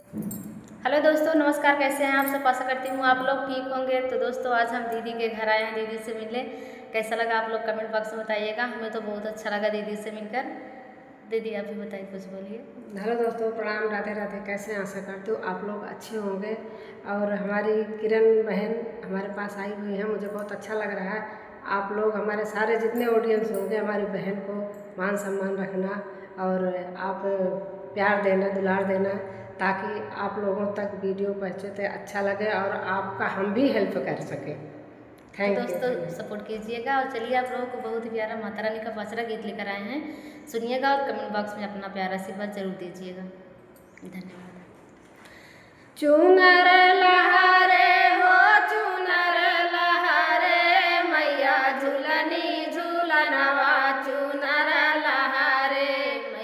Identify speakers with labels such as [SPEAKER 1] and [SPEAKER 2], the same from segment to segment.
[SPEAKER 1] Hello दोस्तों, नमस्कार। कैसे हैं आप सब? आशा करती हूँ आप लोग ठीक होंगे। तो दोस्तों, आज हम दीदी के घर आए हैं, दीदी से मिलने। कैसा लगा आप लोग कमेंट बॉक्स में बताइएगा। हमें तो बहुत अच्छा लगा दीदी से मिलकर। दीदी आप भी बताइए, कुछ बोलिए।
[SPEAKER 2] हेलो दोस्तों, प्रणाम। राधे राधे। कैसे हैं? आशा करती हूँ आप लोग अच्छे होंगे। और हमारी किरण बहन हमारे पास आई हुई है, मुझे बहुत अच्छा लग रहा है। आप लोग हमारे सारे जितने ऑडियंस होंगे, हमारी बहन को मान सम्मान रखना और आप प्यार देना, दुलार देना, ताकि आप लोगों तक वीडियो पहुँचे अच्छा लगे और आपका हम भी हेल्प कर सकें।
[SPEAKER 1] तो
[SPEAKER 2] थैंक यू,
[SPEAKER 1] दोस्तों,
[SPEAKER 2] थैंक यू।
[SPEAKER 1] सपोर्ट कीजिएगा। और चलिए, आप लोगों को बहुत ही प्यारा माता रानी का पाचरा गीत लेकर आए हैं, सुनिएगा और कमेंट बॉक्स में अपना प्यारा आशीर्वाद जरूर दीजिएगा। धन्यवाद।
[SPEAKER 2] चुनर लहरे हो, चुनर लहरे, मैया झूलनी झूलनवा। चुनर लहरे,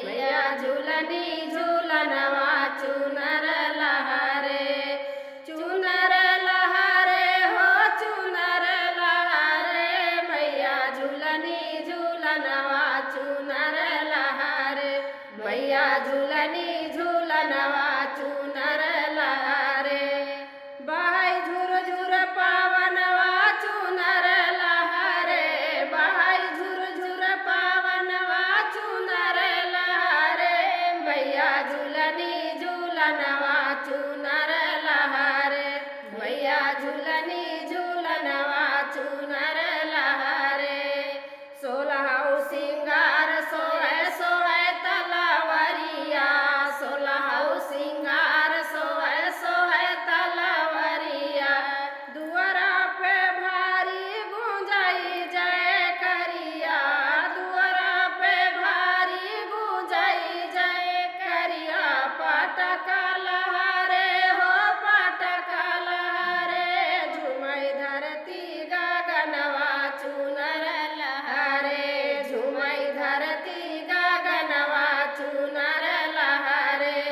[SPEAKER 2] मैया झूलनी झूलनवा। चुनर लहरे, चुनर लहरे हो, चुनर लहरे, मैया झूलनी झूलनवा। चुनर लहरे, मैया झूलनी झूलनवा। चुनर लहरे, बहाई झुर झुर पावनवा। चुनर लहरे, बहाई झुर झुर पावनवा। चुनर लहरे, मैया झूलनी झूलनवा। चुनर लहरे, मैया झूलनी झूलनवा। चुनर लहरे, सोलह सिंगार सोहे सोहे तलवरिया। सोलह सिंगार सोहे सोहे तलवरिया। दुआरा पे भारी गूंजाई जय करिया। दुआरा पे भारी गूंजाई जय करिया। पटक लहरे हो, पटक लहरे, झूमई धरती गगनवा। चुनर लहरे, झूमई धरती गगनवा। चुनर लहरे,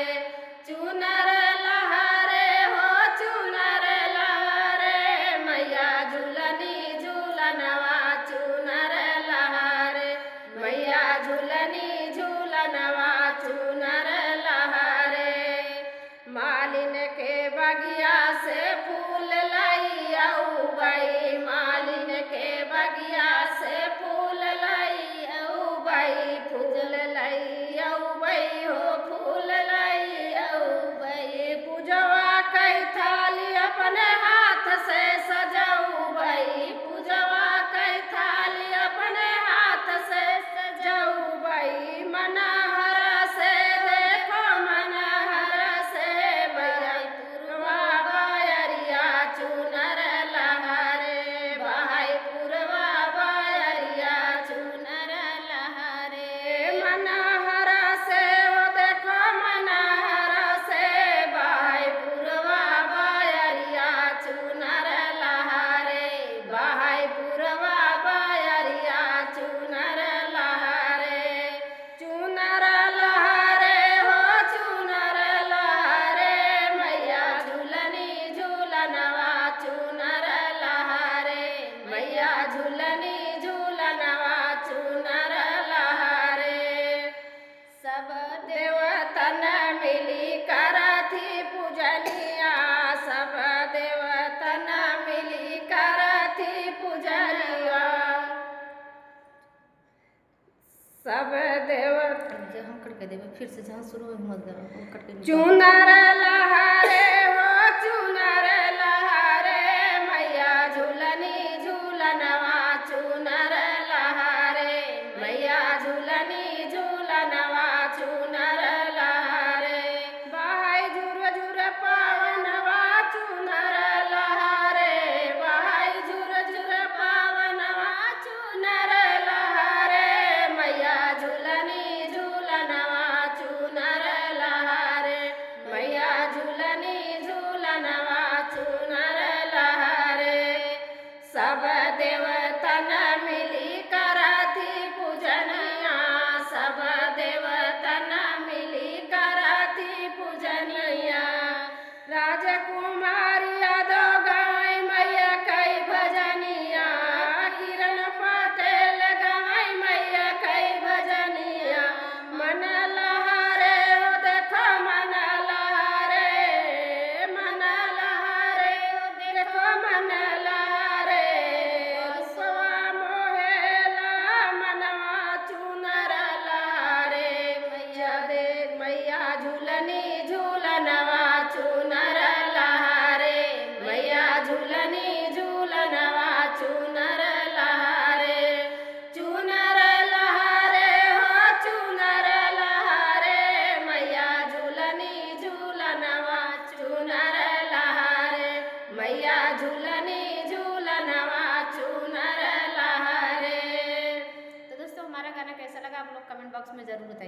[SPEAKER 2] चुनर लहरे हो, चुनर लहरे, मैया झूलनी झूलनवा। चुनर लहरे, मैया झूलनी झूलनवा। चुनर लहरे, मालिन के बगिया से फूल लाई गई। मालिन के बगिया से फूल लाई गई। फूल लाई गई हो, फूल लाई गई। पूजवा कई थाली अपने हाथ से सजाऊ गई। पूजवा कई थाली अपने हाथ से सजाऊ गई। मनहर से देखो, मनहर से बहई पुरवा बयरिया। चुनर लहरे, बहई पुरवा बयरिया। चुनर लहरे, मनहर से हो, देखो मनहर से बहई पुरवा बयरिया। चुनर लहरे, बहई पुरवा बयरिया। चुनर लहरे, चुनर लहरे हो, चुनर लहरे, मैया झूलनी झूलनवा। चुनर लहरे, मैया झूलनी झूलनवा। चुनर लहरे, सब देवतन मिली करथी पूजनिया। सब देवतन मिली करथी पूजनिया। सब देवता
[SPEAKER 1] जो हम करके देवे, फिर से जहाँ शुरू में मत करो, हम करके
[SPEAKER 2] चुनर लहरे हो, चुनर लहरे, मैया झूलनी झूलनवा। चुनर लहरे, मैया झूलनी झूलनवा। चुनर लहरे, बहाई झुर झुर पावनवा। चुनर लहरे, बहाई झुर झुर पावनवा। चुनर लहरे, मैया झूलनी झूलनवा। चुनर लहरे, मैया झूलनी झूलनवा। चुनर लहरे, सब देवतन मिली करथी पूजनिया। सब देवतन मिली करथी पूजनिया। राजकुमारी यादव गाय मैया कई भजनिया। किरण पटेल गाय मैया कई भजनिया। मन लहरे हो, देखो मन लहरे, मैया झूलनी झूलनवा चुनर लहरे।
[SPEAKER 1] तो दोस्तों हमारा गाना कैसा लगा आप लोग कमेंट बॉक्स में ज़रूर बताइए।